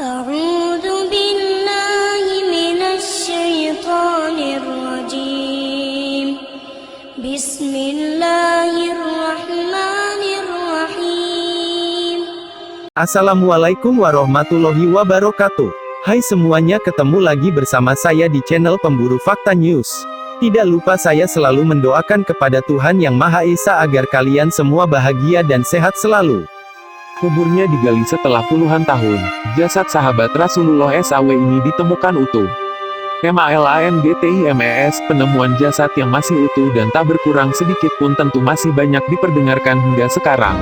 أعوذ بالله من الشيطان الرجيم بسم الله الرحمن الرحيم. Assalamualaikum warahmatullahi wabarakatuh. Hai semuanya, ketemu lagi bersama saya di channel Pemburu Fakta News. Tidak lupa saya selalu mendoakan kepada Tuhan Yang Maha Esa agar kalian semua bahagia dan sehat selalu. Kuburnya digali setelah puluhan tahun. Jasad sahabat Rasulullah SAW ini ditemukan utuh. MALANGTIMES, penemuan jasad yang masih utuh dan tak berkurang sedikit pun tentu masih banyak diperdengarkan hingga sekarang.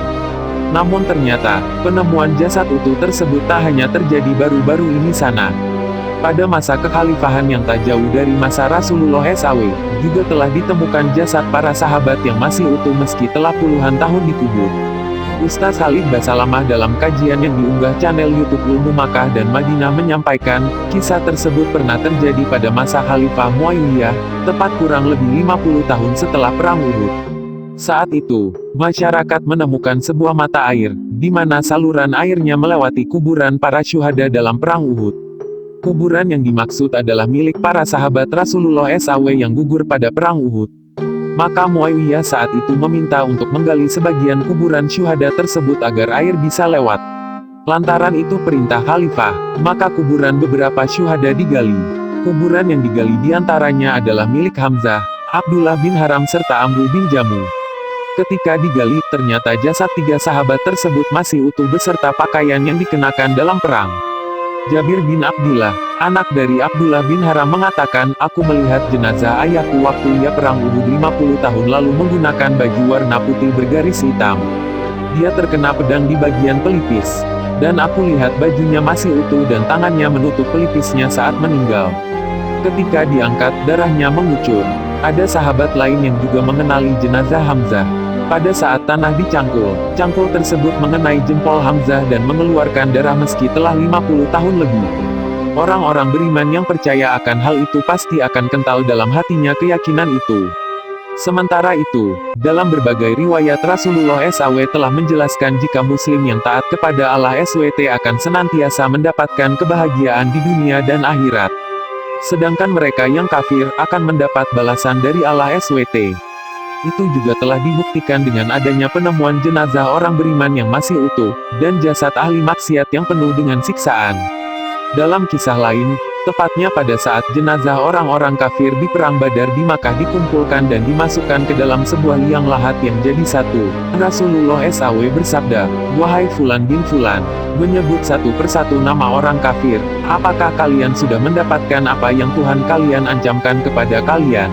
Namun ternyata, penemuan jasad utuh tersebut tak hanya terjadi baru-baru ini sana. Pada masa kekhalifahan yang tak jauh dari masa Rasulullah SAW, juga telah ditemukan jasad para sahabat yang masih utuh meski telah puluhan tahun dikubur. Ustaz Khalid Basalamah dalam kajian yang diunggah channel YouTube Ilmu Makkah dan Madinah menyampaikan, kisah tersebut pernah terjadi pada masa Khalifah Muawiyah, tepat kurang lebih 50 tahun setelah Perang Uhud. Saat itu, masyarakat menemukan sebuah mata air, di mana saluran airnya melewati kuburan para syuhada dalam Perang Uhud. Kuburan yang dimaksud adalah milik para sahabat Rasulullah SAW yang gugur pada Perang Uhud. Maka Muawiyah saat itu meminta untuk menggali sebagian kuburan syuhada tersebut agar air bisa lewat. Lantaran itu perintah khalifah, maka kuburan beberapa syuhada digali. Kuburan yang digali diantaranya adalah milik Hamzah, Abdullah bin Haram serta Amru bin Jamuh. Ketika digali, ternyata jasad tiga sahabat tersebut masih utuh beserta pakaian yang dikenakan dalam perang. Jabir bin Abdullah, anak dari Abdullah bin Haram mengatakan, aku melihat jenazah ayahku waktu ia perang Uhud 50 tahun lalu menggunakan baju warna putih bergaris hitam. Dia terkena pedang di bagian pelipis. Dan aku lihat bajunya masih utuh dan tangannya menutup pelipisnya saat meninggal. Ketika diangkat, darahnya mengucur. Ada sahabat lain yang juga mengenali jenazah Hamzah. Pada saat tanah dicangkul, cangkul tersebut mengenai jempol Hamzah dan mengeluarkan darah meski telah 50 tahun lebih. Orang-orang beriman yang percaya akan hal itu pasti akan kental dalam hatinya keyakinan itu. Sementara itu, dalam berbagai riwayat Rasulullah SAW telah menjelaskan jika muslim yang taat kepada Allah SWT akan senantiasa mendapatkan kebahagiaan di dunia dan akhirat. Sedangkan mereka yang kafir akan mendapat balasan dari Allah SWT. Itu juga telah dibuktikan dengan adanya penemuan jenazah orang beriman yang masih utuh, dan jasad ahli maksiat yang penuh dengan siksaan. Dalam kisah lain, tepatnya pada saat jenazah orang-orang kafir di Perang Badar di Makkah dikumpulkan dan dimasukkan ke dalam sebuah liang lahat yang jadi satu, Rasulullah SAW bersabda, "Wahai Fulan bin Fulan," menyebut satu persatu nama orang kafir, "apakah kalian sudah mendapatkan apa yang Tuhan kalian ancamkan kepada kalian?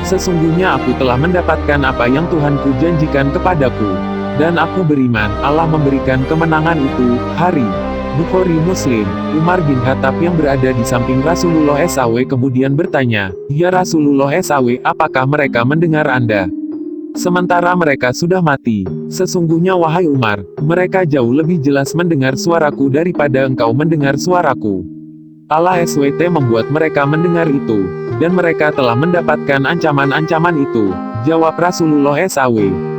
Sesungguhnya aku telah mendapatkan apa yang Tuhanku janjikan kepadaku. Dan aku beriman, Allah memberikan kemenangan itu." Hari Bukhari Muslim, Umar bin Khattab yang berada di samping Rasulullah SAW kemudian bertanya, "Ya Rasulullah SAW, apakah mereka mendengar Anda? Sementara mereka sudah mati." "Sesungguhnya wahai Umar, mereka jauh lebih jelas mendengar suaraku daripada engkau mendengar suaraku. Allah SWT membuat mereka mendengar itu, dan mereka telah mendapatkan ancaman-ancaman itu," jawab Rasulullah SAW.